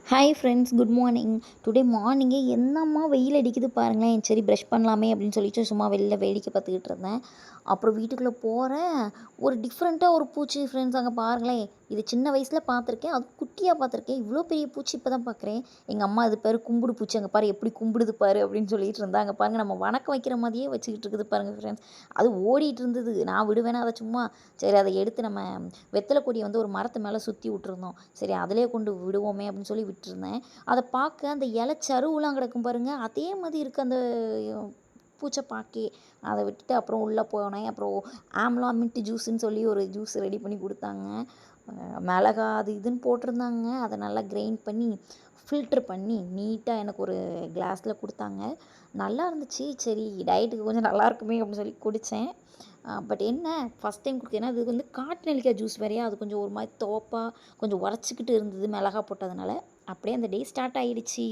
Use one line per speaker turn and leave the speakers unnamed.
Hi friends, good morning. Today மார்னிங்கே என்னம்மா வெயில் அடிக்குது பாருங்களேன். சரி ப்ரஷ் பண்ணலாமே அப்படின்னு சொல்லிட்டு சும்மா வெளில வேடிக்கை பார்த்துக்கிட்டு இருந்தேன். அப்புறம் வீட்டுக்குள்ளே போகிறேன். ஒரு டிஃப்ரெண்ட்டாக ஒரு பூச்சி ஃப்ரெண்ட்ஸ் அங்கே பாருங்களேன். இது சின்ன வயசில் பார்த்துருக்கேன், அது குட்டியாக பார்த்துருக்கேன். இவ்வளோ பெரிய பூச்சி இப்போ தான் பார்க்குறேன். எங்கள் அம்மா இது பேர் கும்பிடு பூச்சி, அங்கே பாரு எப்படி கும்பிடுது பாரு அப்படின்னு சொல்லிட்டு இருந்தாங்க. பாருங்கள், நம்ம வணக்கம் வைக்கிற மாதிரியே வச்சுக்கிட்டு இருக்குது பாருங்கள் ஃப்ரெண்ட்ஸ். அது ஓடிட்டு இருந்தது. நான் விடுவேனா அதை சும்மா. சரி, அதை எடுத்து நம்ம வெத்தலை கொடியை வந்து ஒரு மரத்து மேலே சுற்றி விட்டுருந்தோம். சரி, அதிலே கொண்டு விடுவோமே அப்படின்னு சொல்லி விட்டுருந்தேன். அதை பார்க்க அந்த இலை சருவுலாம் கிடக்கும் பாருங்கள், அதே மாதிரி இருக்குது அந்த பூச்சை பார்க்கே. அதை விட்டுட்டு அப்புறம் உள்ளே போனேன். அப்புறம் ஆம்லா மின்ட் ஜூஸுன்னு சொல்லி ஒரு ஜூஸ் ரெடி பண்ணி கொடுத்தாங்க. மிளகா அது இதுன்னு போட்டிருந்தாங்க. அதை நல்லா கிரைண்ட் பண்ணி ஃபில்ட்ரு பண்ணி நீட்டாக எனக்கு ஒரு கிளாஸில் கொடுத்தாங்க. நல்லா இருந்துச்சு. சரி, டயட்டுக்கு கொஞ்சம் நல்லா இருக்குமே அப்படின்னு சொல்லி குடித்தேன். பட் என்ன, ஃபஸ்ட் டைம் குடித்தேன். ஏன்னா அது வந்து காட்டு நெல்லிக்காய் ஜூஸ் வேறையா, அது கொஞ்சம் ஒரு மாதிரி தோப்பாக கொஞ்சம் உரச்சிக்கிட்டு இருந்தது மிளகா போட்டதுனால. அப்படியே அந்த டே ஸ்டார்ட் ஆகிடுச்சி.